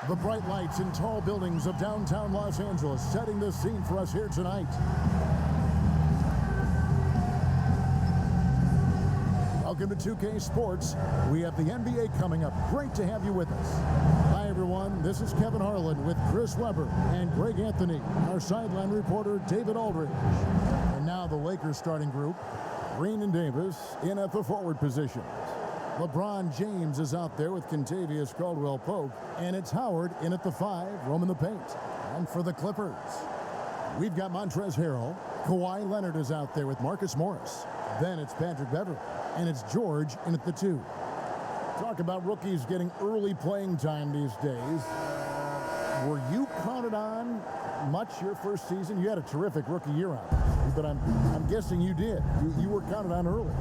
The bright lights and tall buildings of downtown Los Angeles setting the scene for us here tonight. Welcome to 2K Sports. We have the NBA coming up. Great to have you with us. Hi, everyone. This is Kevin Harlan with Chris Webber and Greg Anthony, our sideline reporter, David Aldridge. And now the Lakers starting group, Green and Deibys in at the forward positions. LeBron James is out there with Kentavious Caldwell-Pope, and it's Howard in at the 5, roaming the paint. And for the Clippers, we've got Montrezl Harrell. Kawhi Leonard is out there with Marcus Morris. Then it's Patrick Beverley, and it's George in at the 2. Talk about rookies getting early playing time these days. Were you counted on much your first season? You had a terrific rookie year on it, but I'm guessing you did. You were counted on early.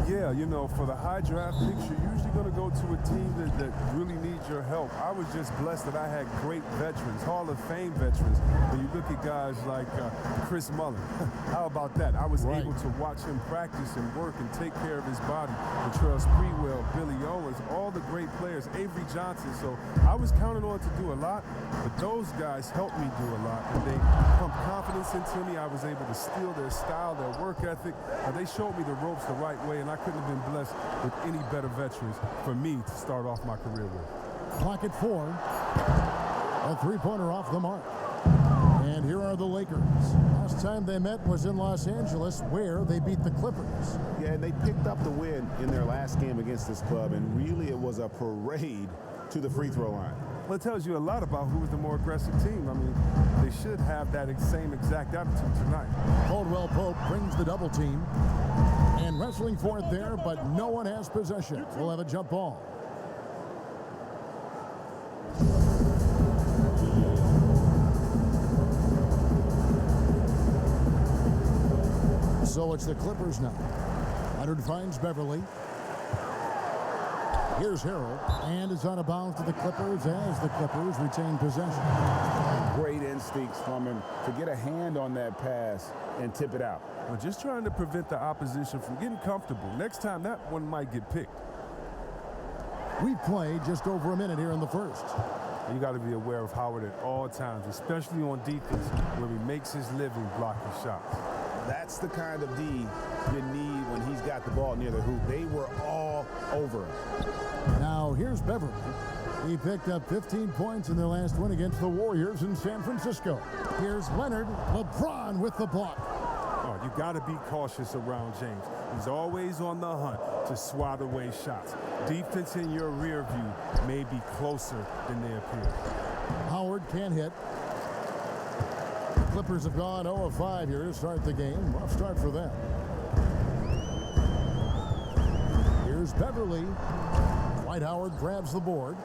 Yeah, you know, for the high draft picks, you're usually going to go to a team that really needs your help. I was just blessed that I had great veterans, Hall of Fame veterans. When you look at guys like Chris Mullin, how about that? I was able to watch him practice and work and take care of his body. Latrell Sprewell, Billy Owens, all the great players, Avery Johnson. So I was counted on to do a lot, but those guys helped me do a lot. And they pumped confidence into me. I was able to steal their style, their work ethic. And they showed me the ropes the right way, and I couldn't have been blessed with any better veterans for me to start off my career with. Clock at 4. A three-pointer off the mark. And here are the Lakers. Last time they met was in Los Angeles, where they beat the Clippers. Yeah, and they picked up the win in their last game against this club, and really it was a parade to the free throw line. Well, it tells you a lot about who was the more aggressive team. I mean, they should have that same exact attitude tonight. Caldwell-Pope brings the double team. And wrestling for it there, but no one has possession. We'll have a jump ball. So it's the Clippers now. Leonard finds Beverley. Here's Harrell, and it's out of bounds to the Clippers as the Clippers retain possession. Great instincts from him to get a hand on that pass and tip it out. Well, just trying to prevent the opposition from getting comfortable. Next time, that one might get picked. We've played just over a minute here in the first. You got to be aware of Howard at all times, especially on defense, where he makes his living blocking shots. That's the kind of D you need when he's got the ball near the hoop. They were all over him. Now, here's Beverley. He picked up 15 points in their last win against the Warriors in San Francisco. Here's Leonard. LeBron with the block. Oh, you got to be cautious around James. He's always on the hunt to swat away shots. Defense in your rear view may be closer than they appear. Howard can't hit. The Clippers have gone 0 of 5 here to start the game. Rough start for them. Here's Beverley. Dwight Howard grabs the board.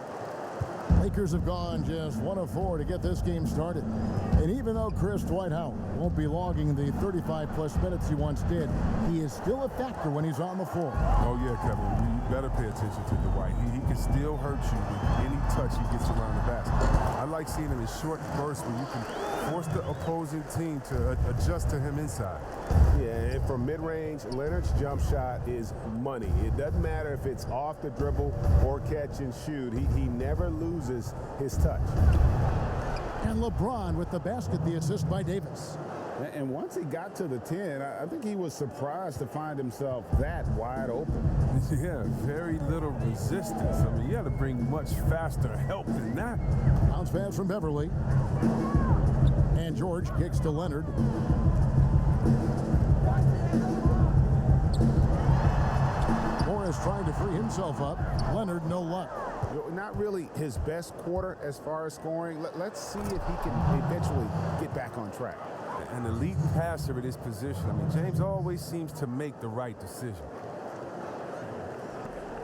Lakers have gone just 1 of 4 to get this game started. And even though Dwight Howard won't be logging the 35-plus minutes he once did, he is still a factor when he's on the floor. Oh, yeah, Kevin. You better pay attention to Dwight. He can still hurt you with any touch he gets around the basket. I like seeing him in short bursts where you can force the opposing team to adjust to him inside. Yeah, and from mid-range, Leonard's jump shot is money. It doesn't matter if it's off the dribble or catch and shoot. He never loses his touch. And LeBron with the basket, the assist by Deibys. And once he got to the 10, I think he was surprised to find himself that wide open. Yeah, very little resistance. I mean, you got to bring much faster help than that. Bounce pass from Beverley. And George kicks to Leonard. Morris trying to free himself up. Leonard, no luck. Not really his best quarter as far as scoring. Let's see if he can eventually get back on track. An elite passer at his position. I mean, James always seems to make the right decision.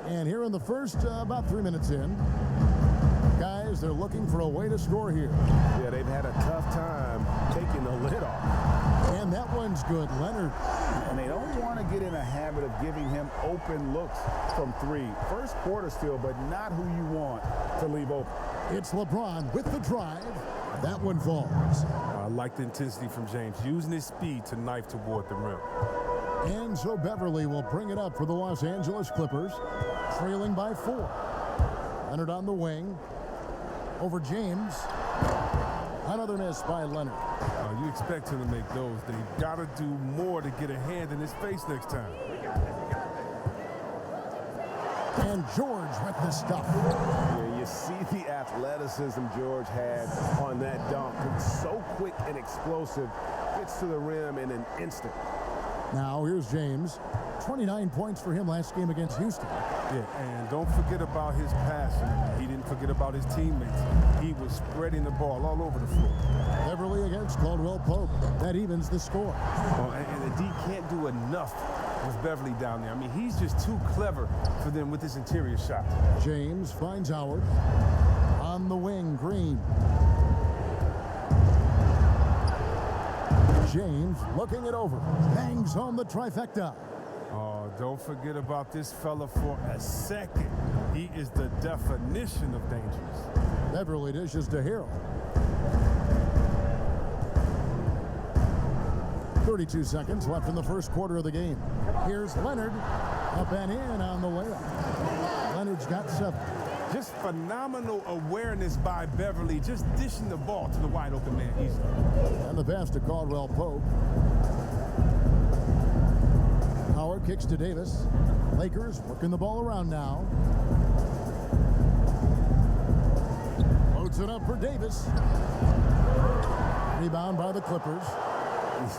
And here in the first, about 3 minutes in, guys, they're looking for a way to score here. Yeah, they've had a tough time taking the lid off. And that one's good, Leonard. And they don't want to get in a habit of giving him open looks from 3. First quarter still, but not who you want to leave open. It's LeBron with the drive. That one falls. I like the intensity from James, using his speed to knife toward the rim. And so Beverley will bring it up for the Los Angeles Clippers, trailing by 4. Leonard on the wing. over James. Another miss by Leonard. You expect him to make those. They got to do more to get a hand in his face next time. And George with the stuff. Yeah, you see the athleticism George had on that dunk. It's so quick and explosive. Gets to the rim in an instant. Now here's James. 29 points for him last game against Houston. Yeah, and don't forget about his passing. He didn't forget about his teammates. He was spreading the ball all over the floor. Beverly against Caldwell Pope. That evens the score. And the D can't do enough with Beverly down there. I mean, he's just too clever for them with his interior shot. James finds Howard. On the wing, Green. James looking it over. Bangs home the trifecta. Oh, don't forget about this fella for a second. He is the definition of dangerous. Beverly dishes to Harrell. 32 seconds left in the first quarter of the game. Here's Leonard. Up and in on the layup. Leonard's got 7. Just phenomenal awareness by Beverly, just dishing the ball to the wide open man easily. And the pass to Caldwell Pope. Howard kicks to Davis. Lakers working the ball around now. Loads it up for Davis. Rebound by the Clippers.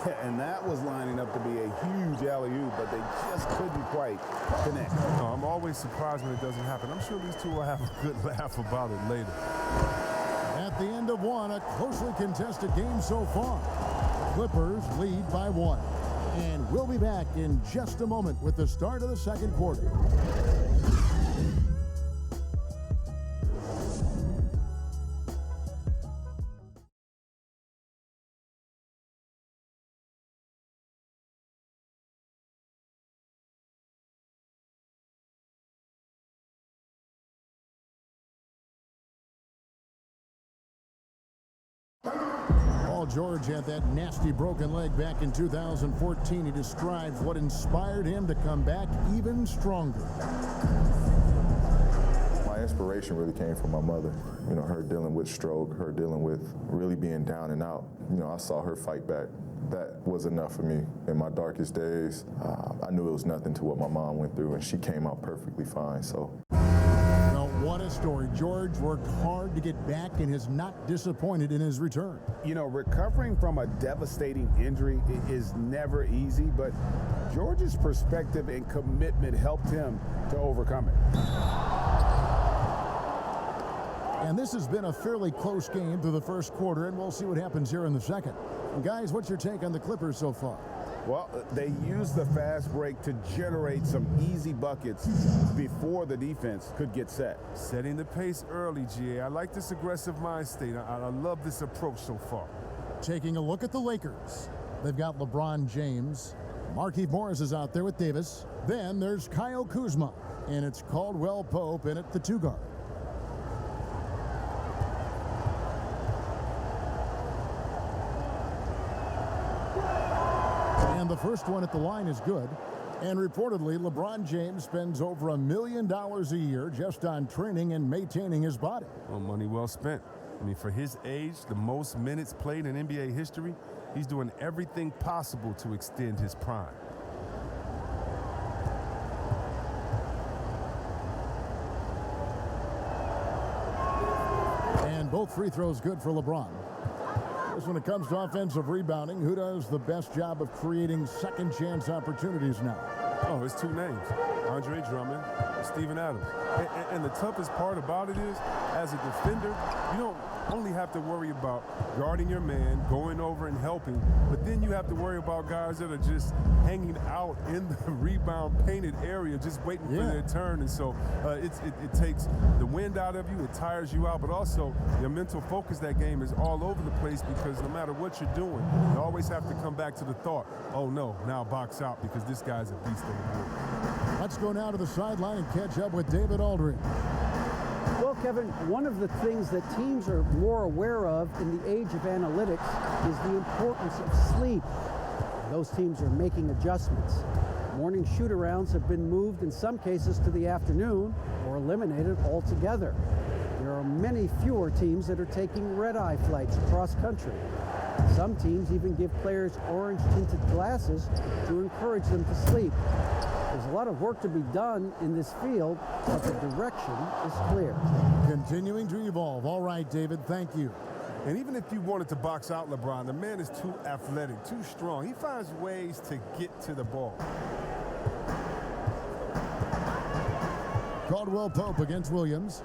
Yeah, and that was lining up to be a huge alley-oop, but they just couldn't quite connect. No, I'm always surprised when it doesn't happen. I'm sure these two will have a good laugh about it later. At the end of one, a closely contested game so far. Clippers lead by 1. And we'll be back in just a moment with the start of the second quarter. Paul George had that nasty broken leg back in 2014. He describes what inspired him to come back even stronger. My inspiration really came from my mother. You know, her dealing with stroke, her dealing with really being down and out. You know, I saw her fight back. That was enough for me. In my darkest days, I knew it was nothing to what my mom went through, and she came out perfectly fine, so. Well, what a story. George worked hard to get back and is not disappointed in his return. You know, recovering from a devastating injury is never easy, but George's perspective and commitment helped him to overcome it. And this has been a fairly close game through the first quarter, and we'll see what happens here in the second. And guys, what's your take on the Clippers so far? Well, they used the fast break to generate some easy buckets before the defense could get set. Setting the pace early, GA. I like this aggressive mind state. I love this approach so far. Taking a look at the Lakers. They've got LeBron James. Markieff Morris is out there with Davis. Then there's Kyle Kuzma. And it's Caldwell Pope in at the 2 guard. And the first one at the line is good. And reportedly, LeBron James spends over $1 million a year just on training and maintaining his body. Well, money well spent. I mean, for his age, the most minutes played in NBA history, he's doing everything possible to extend his prime. And both free throws good for LeBron. When it comes to offensive rebounding, who does the best job of creating second chance opportunities now? Oh, it's 2 names, Andre Drummond, Steven Adams. And the toughest part about it is, as a defender, you don't only have to worry about guarding your man, going over and helping, but then you have to worry about guys that are just hanging out in the rebound painted area, just waiting for their turn. And so it takes the wind out of you, it tires you out, but also your mental focus that game is all over the place because no matter what you're doing, you always have to come back to the thought, oh no, now box out because this guy's a beast on the board. Let's go now to the sideline and catch up with David Aldridge. Well, Kevin, one of the things that teams are more aware of in the age of analytics is the importance of sleep. Those teams are making adjustments. Morning shoot-arounds have been moved in some cases to the afternoon or eliminated altogether. There There are many fewer teams that are taking red-eye flights across country. Some teams even give players orange-tinted glasses to encourage them to sleep. There's a lot of work to be done in this field, but the direction is clear. Continuing to evolve. All right, David, thank you. And even if you wanted to box out LeBron, the man is too athletic, too strong. He finds ways to get to the ball. Caldwell Pope against Williams.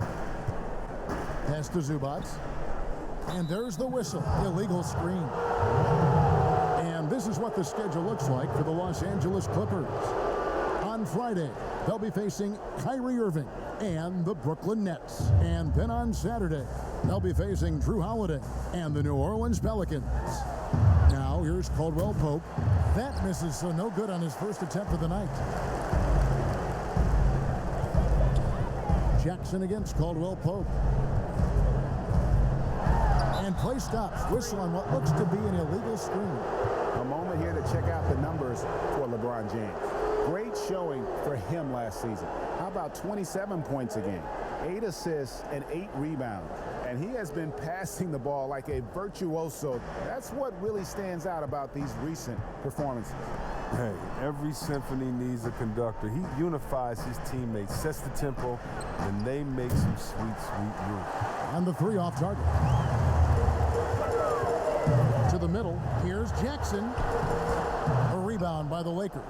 Pass to Zubac. And there's the whistle. Illegal screen. And this is what the schedule looks like for the Los Angeles Clippers. On Friday, they'll be facing Kyrie Irving and the Brooklyn Nets. And then on Saturday, they'll be facing Drew Holiday and the New Orleans Pelicans. Now, here's Caldwell Pope. That misses, so no good on his first attempt of the night. Jackson against Caldwell Pope. And play stops. Whistle on what looks to be an illegal screen. A moment here to check out the numbers for LeBron James. Great showing for him last season. How about 27 points a game, 8 assists, and 8 rebounds? And he has been passing the ball like a virtuoso. That's what really stands out about these recent performances. Hey, every symphony needs a conductor. He unifies his teammates, sets the tempo, and they make some sweet, sweet moves. And the three off target. To the middle, here's Jackson. A rebound by the Lakers.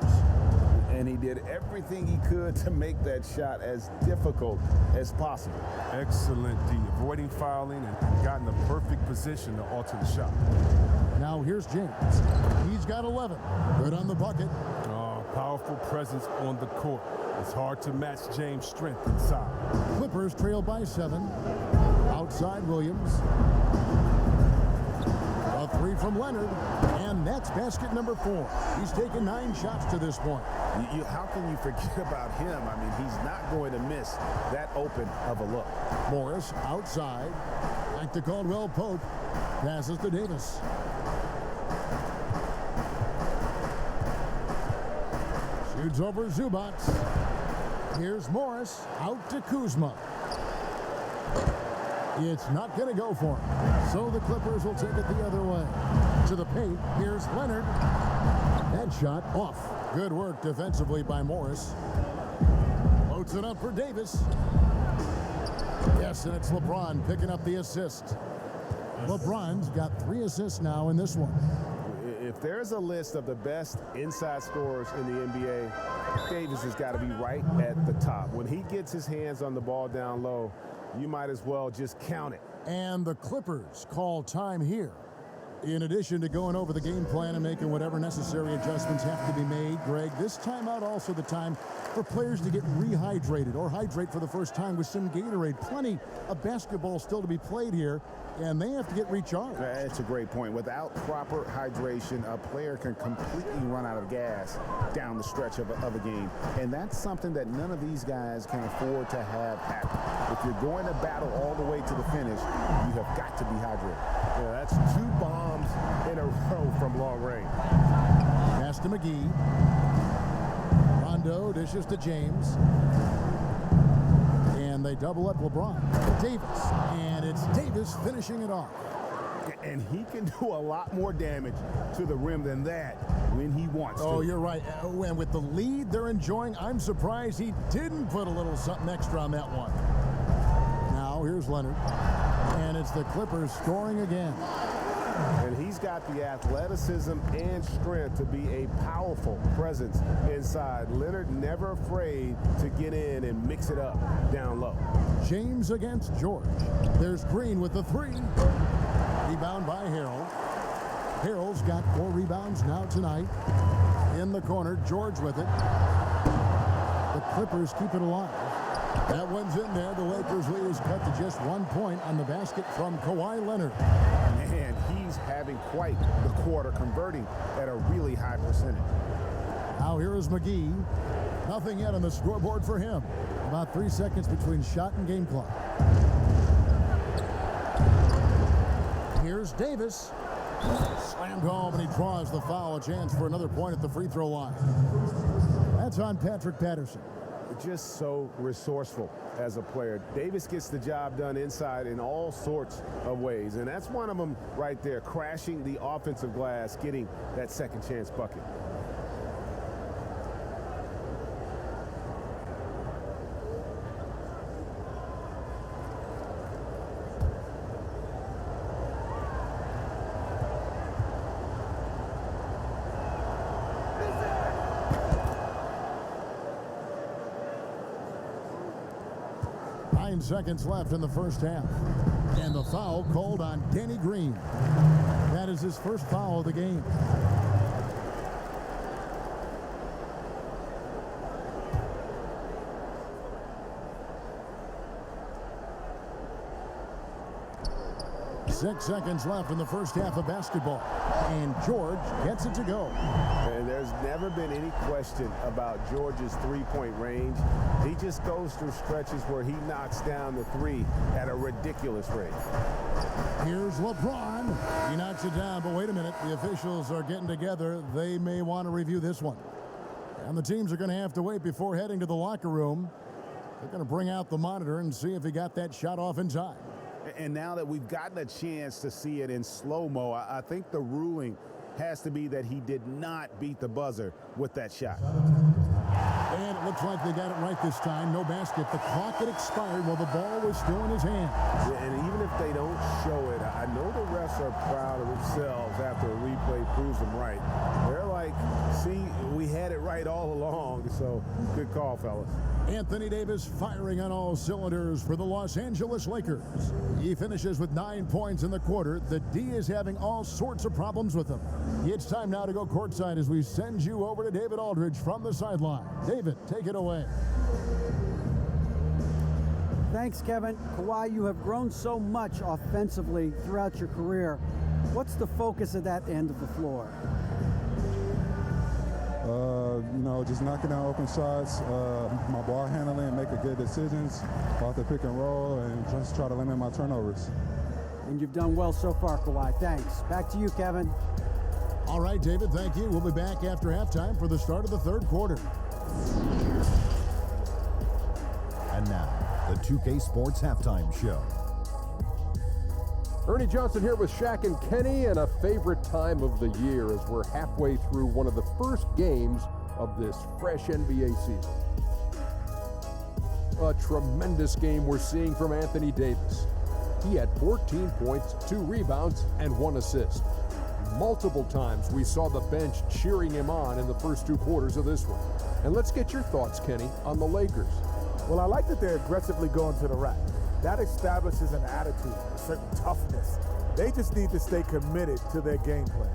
And he did everything he could to make that shot as difficult as possible. Excellent D, avoiding fouling and got in the perfect position to alter the shot. Now here's James. He's got 11. Good on the bucket. Powerful presence on the court. It's hard to match James' strength inside. Clippers trail by 7. Outside Williams. A three from Leonard. And that's basket number 4. He's taken 9 shots to this point. How can you forget about him? I mean, he's not going to miss that open of a look. Morris outside. Back to Caldwell Pope. Passes to Davis. Shoots over Zubac. Here's Morris. Out to Kuzma. It's not going to go for him. So the Clippers will take it the other way. To the paint. Here's Leonard. That shot off. Good work defensively by Morris. Loads it up for Davis. Yes, and it's LeBron picking up the assist. LeBron's got 3 assists now in this one. If there's a list of the best inside scorers in the NBA, Davis has got to be right at the top. When he gets his hands on the ball down low, you might as well just count it. And the Clippers call time here. In addition to going over the game plan and making whatever necessary adjustments have to be made, Greg, this timeout also the time for players to get rehydrated or hydrate for the first time with some Gatorade. Plenty of basketball still to be played here, and they have to get recharged. That's a great point. Without proper hydration, a player can completely run out of gas down the stretch of a game. And that's something that none of these guys can afford to have happen. If you're going to battle all the way to the finish, you have got to be hydrated. Yeah, that's 2 bombs in a row from long range. Pass to McGee. Rondo dishes to James. And they double up LeBron. Davis. And it's Davis finishing it off. And he can do a lot more damage to the rim than that when he wants to. Oh, you're right. And with the lead they're enjoying, I'm surprised he didn't put a little something extra on that one. Now here's Leonard. And it's the Clippers scoring again. And he's got the athleticism and strength to be a powerful presence inside. Leonard never afraid to get in and mix it up down low. James against George. There's Green with the 3. Rebound by Harrell. Harrell's got 4 rebounds now tonight. In the corner, George with it. The Clippers keep it alive. That one's in there. The Lakers lead is cut to just 1 point on the basket from Kawhi Leonard. And he's having quite the quarter, converting at a really high percentage. Now here is McGee. Nothing yet on the scoreboard for him. About 3 seconds between shot and game clock. Here's Davis. Slammed home, and he draws the foul. A chance for another point at the free throw line. That's on Patrick Patterson. just so resourceful as a player. Deibys gets the job done inside in all sorts of ways, and that's one of them right there, crashing the offensive glass, getting that second chance bucket. Seconds left in the first half. And the foul called on Danny Green. That is his first foul of the game. Six seconds left in the first half of basketball. And George gets it to go. And there's never been any question about George's three-point range. He just goes through stretches where he knocks down the three at a ridiculous rate. Here's LeBron. He knocks it down, but wait a minute. The officials are getting together. They may want to review this one. And the teams are going to have to wait before heading to the locker room. They're going to bring out the monitor and see if he got that shot off in time. And now that we've gotten a chance to see it in slow-mo, I think the ruling has to be that he did not beat the buzzer with that shot. And it looks like they got it right this time. No basket. The clock had expired while the ball was still in his hand. Yeah, and even if they don't show it, I know the refs are proud of themselves after a replay proves them right. They're like, see, we had it right all along. So good call, fellas. Anthony Davis firing on all cylinders for the Los Angeles Lakers. He finishes with 9 points in the quarter. The D is having all sorts of problems with him. It's time now to go courtside as we send you over to David Aldridge from the sideline. David, take it away. Thanks, Kevin. Kawhi, you have grown so much offensively throughout your career. What's the focus of that end of the floor? Just knocking down open shots, my ball handling, making good decisions off the pick and roll, and just try to limit my turnovers. And you've done well so far, Kawhi. Thanks. Back to you, Kevin. All right, David, thank you. We'll be back after halftime for the start of the third quarter. And now, the 2K Sports Halftime Show. Ernie Johnson here with Shaq and Kenny, and a favorite time of the year as we're halfway through one of the first games of this fresh NBA season. A tremendous game we're seeing from Anthony Davis. He had 14 points, 2 rebounds, and 1 assist. Multiple times we saw the bench cheering him on in the first 2 quarters of this one. And let's get your thoughts, Kenny, on the Lakers. Well, I like that they're aggressively going to the rack. That establishes an attitude, a certain toughness. They just need to stay committed to their game plan.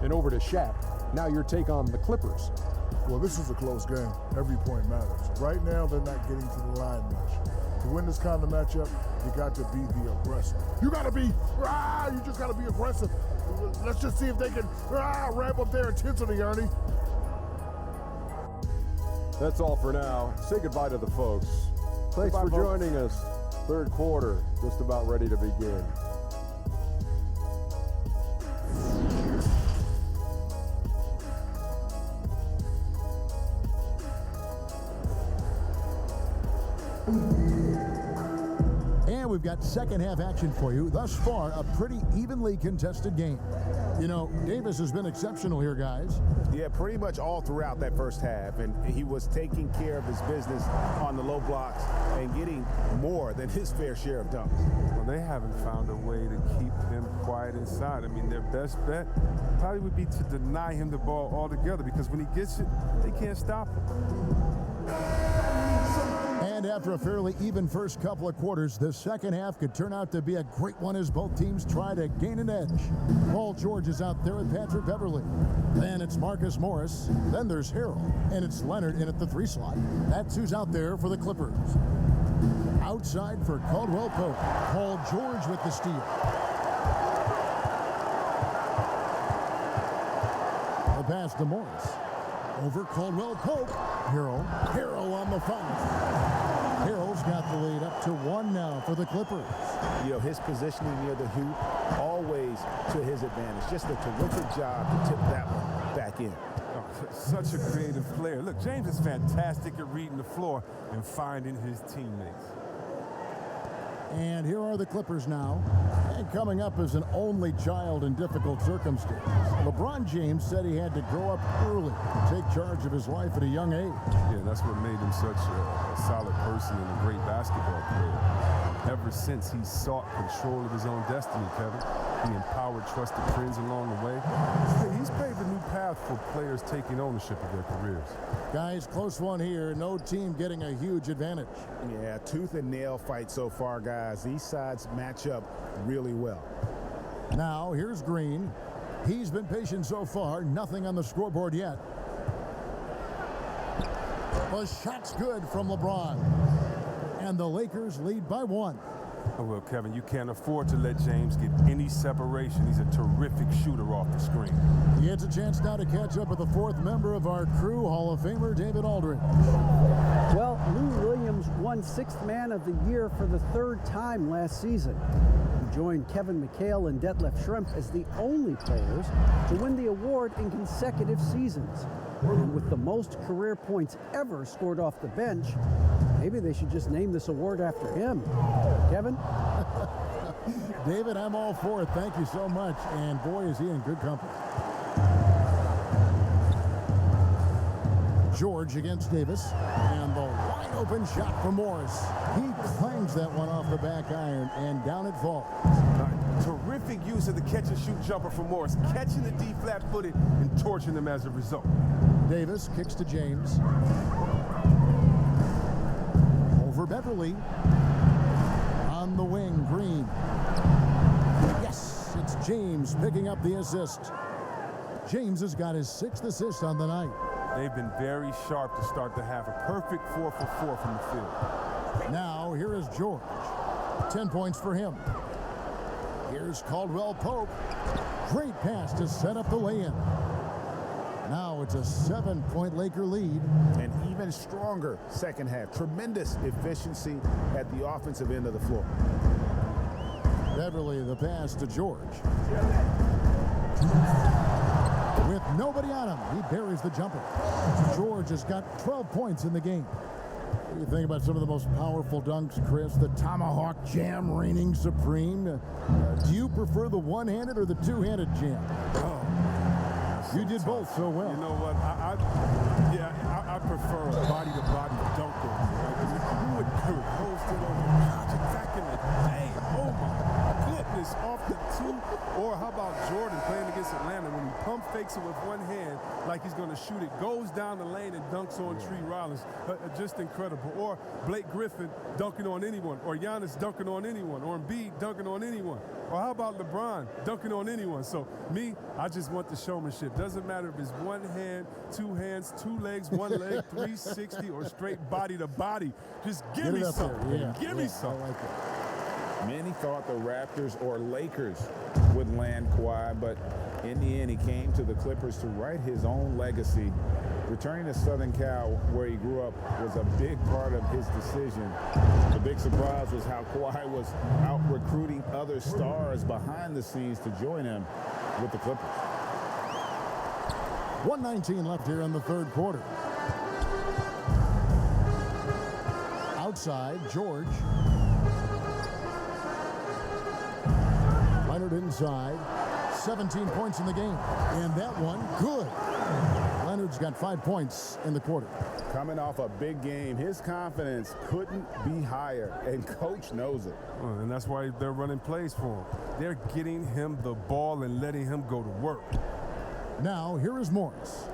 And over to Shaq. Now your take on the Clippers. Well, this is a close game. Every point matters. Right now, they're not getting to the line much. To win this kind of matchup, you got to be the aggressor. You got to be, you just got to be aggressive. Let's just see if they can ramp up their intensity, Ernie. That's all for now. Say goodbye to the folks. Thanks Goodbye, for folks. joining us. Third quarter, just about ready to begin. And we've got second half action for you. Thus far, a pretty evenly contested game. You know, Davis has been exceptional here, guys. Yeah, pretty much all throughout that first half, and he was taking care of his business on the low blocks and getting more than his fair share of dunks. Well, they haven't found a way to keep him quiet inside. I mean, their best bet probably would be to deny him the ball altogether, because when he gets it, they can't stop him. And after a fairly even first couple of quarters, the second half could turn out to be a great one as both teams try to gain an edge. Paul George is out there with Patrick Beverly. Then it's Marcus Morris. Then there's Harrell. And it's Leonard in at the 3 slot. That's who's out there for the Clippers. Outside for Caldwell Pope. Paul George with the steal. The pass to Morris. Over Caldwell Pope. Harrell on the foul. Harrell's got the lead up to 1 now for the Clippers. You know, his positioning near the hoop, always to his advantage. Just a terrific job to tip that one back in. Such a creative player. Look, James is fantastic at reading the floor and finding his teammates. And here are the Clippers now. And coming up as an only child in difficult circumstances, LeBron James said he had to grow up early to take charge of his life at a young age. Yeah, that's what made him such a solid person and a great basketball player. Ever since he sought control of his own destiny, Kevin, he empowered trusted friends along the way. He's paved a new path for players taking ownership of their careers. Guys, close one here. No team getting a huge advantage. Yeah, tooth and nail fight so far, guys. These sides match up really well. Now, here's Green. He's been patient so far. Nothing on the scoreboard yet. The shot's good from LeBron. And the Lakers lead by 1. Oh, well, Kevin, you can't afford to let James get any separation. He's a terrific shooter off the screen. He gets a chance now to catch up with the 4th member of our crew, Hall of Famer David Aldridge. Well, Lou Williams won 6th Man of the Year for the 3rd time last season. He joined Kevin McHale and Detlef Schrempf as the only players to win the award in consecutive seasons. And with the most career points ever scored off the bench, maybe they should just name this award after him. Kevin? David, I'm all for it. Thank you so much. And boy, is he in good company. George against Davis. And the wide open shot for Morris. He clangs that one off the back iron, and down it falls. Terrific use of the catch-and-shoot jumper for Morris, catching the D flat-footed and torching them as a result. Davis kicks to James. Over Beverly. On the wing, Green. Yes, it's James picking up the assist. James has got his 6th assist on the night. They've been very sharp to start the half. A perfect 4 for 4 from the field. Now, here is George. 10 points for him. Here's Caldwell Pope. Great pass to set up the lay-in. Now it's a 7-point Laker lead. An even stronger second half. Tremendous efficiency at the offensive end of the floor. Beverly, the pass to George. With nobody on him, he buries the jumper. George has got 12 points in the game. What do you think about some of the most powerful dunks, Chris? The tomahawk jam reigning supreme. Do you prefer the one-handed or the two-handed jam? Oh, you did both so well. You know what? I prefer a body-to-body dunk. Who would do it? Posted over Magic back in the day. Oh my goodness, off the 2. Or how about Jordan playing against Atlanta when he pump fakes it with one hand like he's going to shoot it, goes down the lane and dunks on Tree Rollins. Just incredible. Or Blake Griffin dunking on anyone, or Giannis dunking on anyone, or Embiid dunking on anyone. Or how about LeBron dunking on anyone? So me, I just want the showmanship. Doesn't matter if it's one hand, two hands, two legs, one leg, 360, or straight body to body. Just give me something. Yeah. Give me something. I like it. Many thought the Raptors or Lakers would land Kawhi, but in the end, he came to the Clippers to write his own legacy. Returning to Southern Cal, where he grew up, was a big part of his decision. The big surprise was how Kawhi was out recruiting other stars behind the scenes to join him with the Clippers. 1:19 left here in the 3rd quarter. Outside, George. Leonard inside. 17 points in the game. And that one, good. Leonard's got 5 points in the quarter. Coming off a big game, his confidence couldn't be higher, and coach knows it. Well, and that's why they're running plays for him. They're getting him the ball and letting him go to work. Now, here is Morris.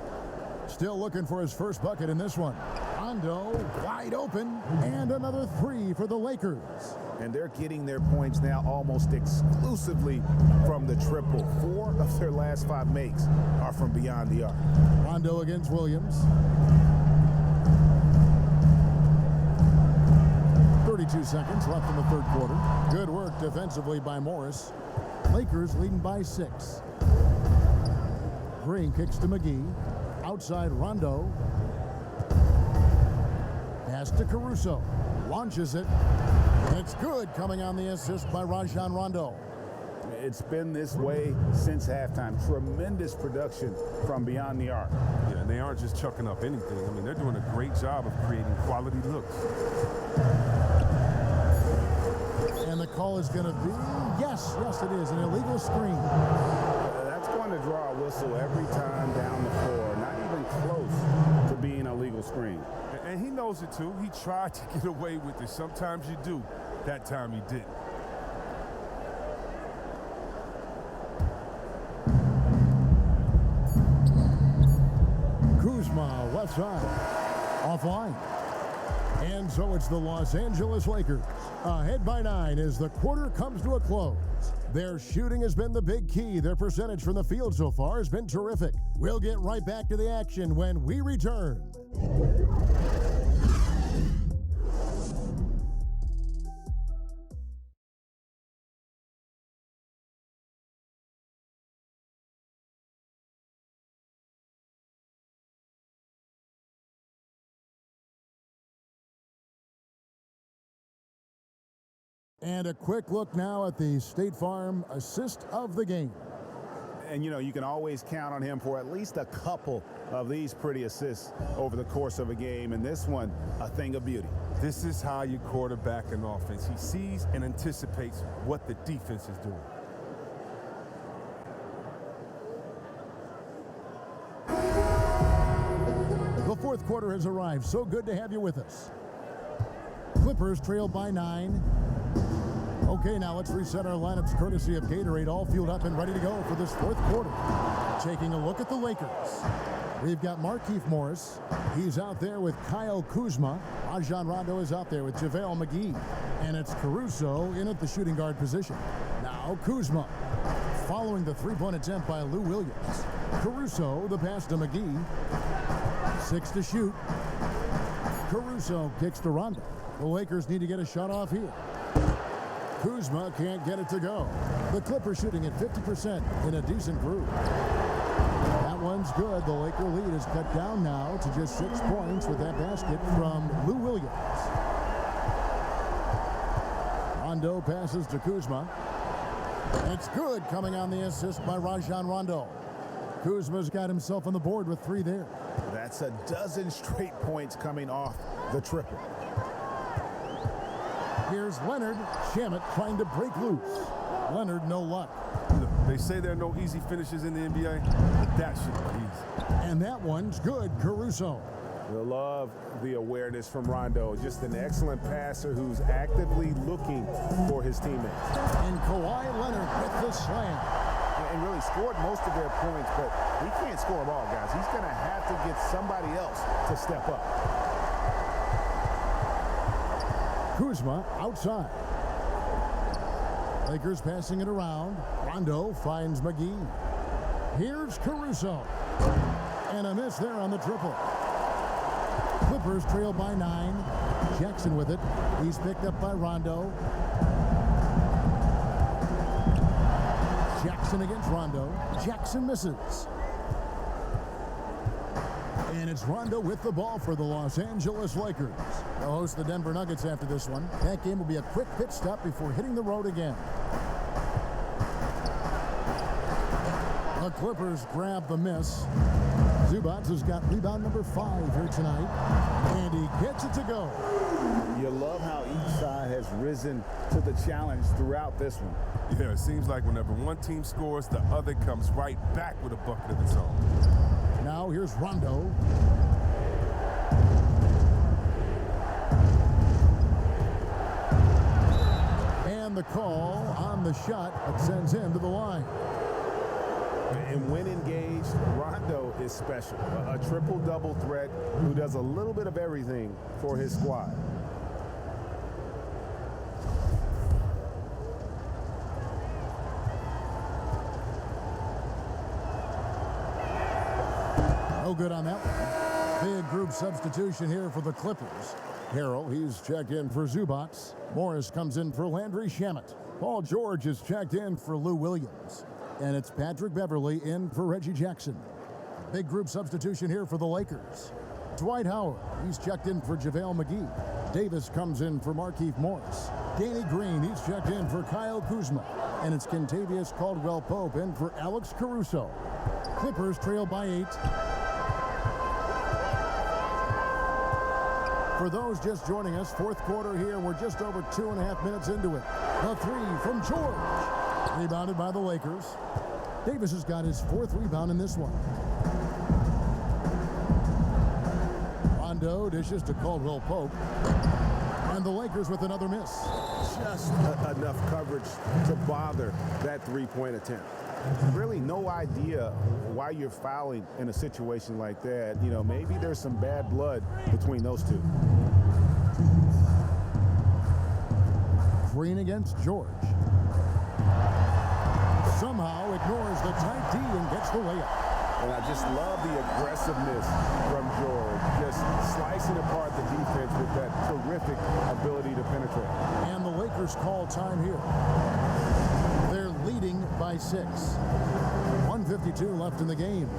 Still looking for his first bucket in this one. Rondo, wide open, and another 3 for the Lakers. And they're getting their points now almost exclusively from the triple. 4 of their last 5 makes are from beyond the arc. Rondo against Williams. 32 seconds left in the 3rd quarter. Good work defensively by Morris. Lakers leading by 6. Green kicks to McGee. Outside Rondo. Pass to Caruso. Launches it. And it's good, coming on the assist by Rajon Rondo. It's been this way since halftime. Tremendous production from beyond the arc. Yeah, and they aren't just chucking up anything. I mean, they're doing a great job of creating quality looks. And the call is going to be, yes, it is, an illegal screen. That's going to draw a whistle every time down the floor. Not even close to being a legal screen. And he knows it too. He tried to get away with it. Sometimes you do. That time he didn't. Kuzma, left side, offline. And so it's the Los Angeles Lakers, ahead by 9 as the quarter comes to a close. Their shooting has been the big key. Their percentage from the field so far has been terrific. We'll get right back to the action when we return. And a quick look now at the State Farm assist of the game. And, you know, you can always count on him for at least a couple of these pretty assists over the course of a game. And this one, a thing of beauty. This is how you quarterback an offense. He sees and anticipates what the defense is doing. The fourth quarter has arrived. So good to have you with us. Clippers trail by 9. Okay, now let's reset our lineups courtesy of Gatorade, all fueled up and ready to go for this fourth quarter. Taking a look at the Lakers. We've got Markieff Morris. He's out there with Kyle Kuzma. Rajon Rondo is out there with JaVale McGee. And it's Caruso in at the shooting guard position. Now Kuzma. Following the three-point attempt by Lou Williams. Caruso, the pass to McGee. 6 to shoot. Caruso kicks to Rondo. The Lakers need to get a shot off here. Kuzma can't get it to go. The Clippers shooting at 50% in a decent groove. That one's good. The Laker lead is cut down now to just 6 points with that basket from Lou Williams. Rondo passes to Kuzma. It's good, coming on the assist by Rajon Rondo. Kuzma's got himself on the board with 3 there. That's a dozen straight points coming off the triple. Here's Leonard Shamet trying to break loose. Leonard, no luck. They say there are no easy finishes in the NBA, but that should be easy. And that one's good, Caruso. You'll love the awareness from Rondo. Just an excellent passer who's actively looking for his teammates. And Kawhi Leonard with the slam. And really scored most of their points, but he can't score them all, guys. He's going to have to get somebody else to step up. Kuzma outside. Lakers passing it around. Rondo finds McGee. Here's Caruso. And a miss there on the triple. Clippers trail by 9. Jackson with it. He's picked up by Rondo. Jackson against Rondo. Jackson misses. And it's Rondo with the ball for the Los Angeles Lakers. They'll host the Denver Nuggets after this one. That game will be a quick pit stop before hitting the road again. The Clippers grab the miss. Zubac has got rebound number 5 here tonight. And he gets it to go. You love how each side has risen to the challenge throughout this one. Yeah, it seems like whenever one team scores, the other comes right back with a bucket of its own. Now here's Rondo. And the call on the shot that sends him to the line. And when engaged, Rondo is special. A triple-double threat who does a little bit of everything for his squad. No good on that one. Big group substitution here for the Clippers. Harrell, he's checked in for Zubac. Morris comes in for Landry Shamet. Paul George is checked in for Lou Williams. And it's Patrick Beverly in for Reggie Jackson. Big group substitution here for the Lakers. Dwight Howard, he's checked in for JaVale McGee. Davis comes in for Markieff Morris. Danny Green, he's checked in for Kyle Kuzma. And it's Kentavious Caldwell-Pope in for Alex Caruso. Clippers trail by 8. For those just joining us, fourth quarter here. We're just over 2.5 minutes into it. The three from George. Rebounded by the Lakers. Davis has got his 4th rebound in this one. Rondo dishes to Caldwell-Pope. And the Lakers with another miss. Just enough coverage to bother that three-point attempt. Really no idea why you're fouling in a situation like that. You know, maybe there's some bad blood between those two. Green against George. Somehow ignores the tight D and gets the layup. And I just love the aggressiveness from George, just slicing apart the defense with that terrific ability to penetrate. And the Lakers call time here. They're leading by 6. 1:52 left in the game.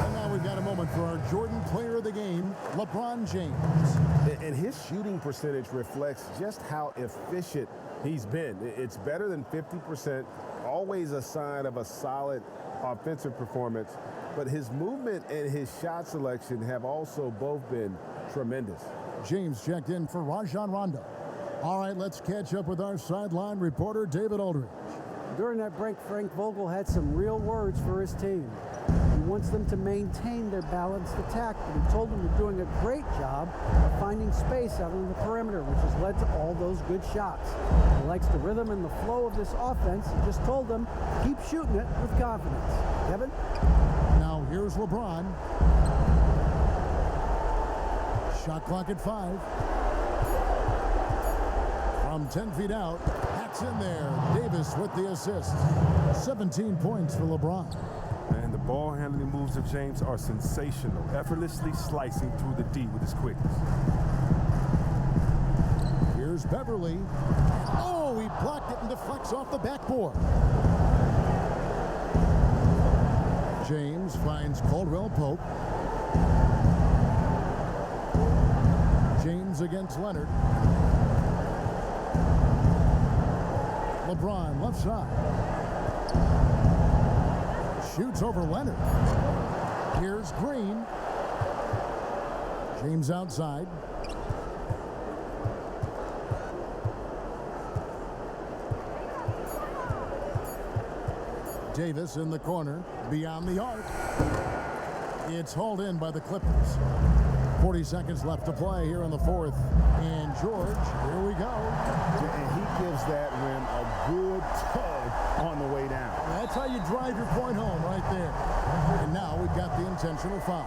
And now we've got a moment for our Jordan Player of the Game, LeBron James. And his shooting percentage reflects just how efficient he's been. It's better than 50%, always a sign of a solid offensive performance, but his movement and his shot selection have also both been tremendous. James checked in for Rajon Rondo. All right, let's catch up with our sideline reporter, David Aldridge. During that break, Frank Vogel had some real words for his team. He wants them to maintain their balanced attack, but he told them they're doing a great job of finding space out on the perimeter, which has led to all those good shots. He likes the rhythm and the flow of this offense. He just told them, keep shooting it with confidence. Kevin? Now here's LeBron. Shot clock at 5. From 10 feet out, that's in there. Davis with the assist. 17 points for LeBron. And the ball handling moves of James are sensational, effortlessly slicing through the D with his quickness. Here's Beverly. Oh, he blocked it and deflects off the backboard. James finds Caldwell-Pope. James against Leonard. LeBron left side. Shoots over Leonard. Here's Green. James outside. Davis in the corner, beyond the arc. It's hauled in by the Clippers. 40 seconds left to play here in the 4th. And George, here we go. And he gives that rim a good tug on the way down. That's how you drive your point home right there. And now we've got the intentional foul.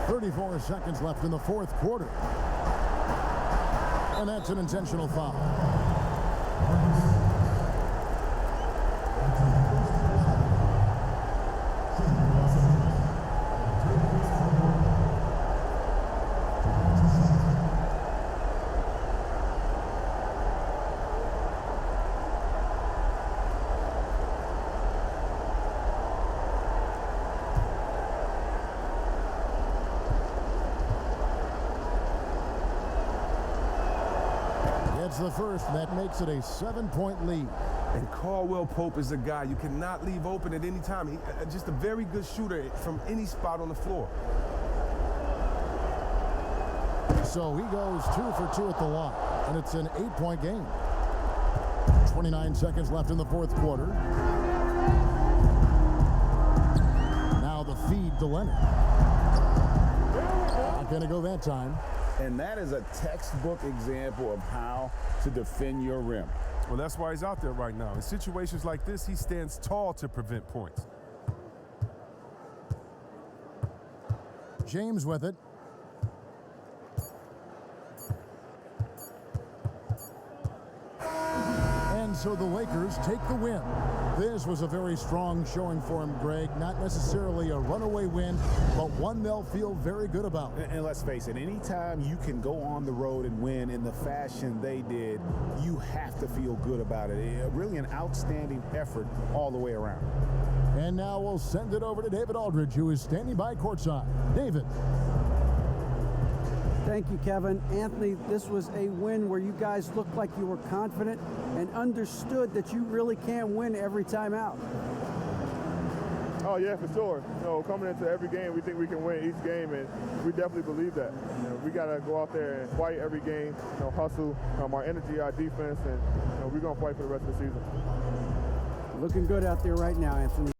.34 seconds left in the 4th quarter. And that's an intentional foul. It's the first, and that makes it a 7-point lead. And Caldwell-Pope is a guy you cannot leave open at any time. He, just a very good shooter from any spot on the floor. So he goes 2 for 2 at the line, and it's an 8-point game. 29 seconds left in the 4th quarter. Now the feed to Leonard. Not going to go that time. And that is a textbook example of how to defend your rim. Well, that's why he's out there right now. In situations like this, he stands tall to prevent points. James with it. And so the Lakers take the win. This was a very strong showing for him, Greg. Not necessarily a runaway win, but one they'll feel very good about. And let's face it, anytime you can go on the road and win in the fashion they did, you have to feel good about it. Really an outstanding effort all the way around. And now we'll send it over to David Aldridge, who is standing by courtside. David. Thank you, Kevin. Anthony, this was a win where you guys looked like you were confident and understood that you really can win every time out. Oh, yeah, for sure. You know, coming into every game, we think we can win each game, and we definitely believe that. You know, we got to go out there and fight every game, you know, hustle, our energy, our defense, and you know, we're going to fight for the rest of the season. Looking good out there right now, Anthony.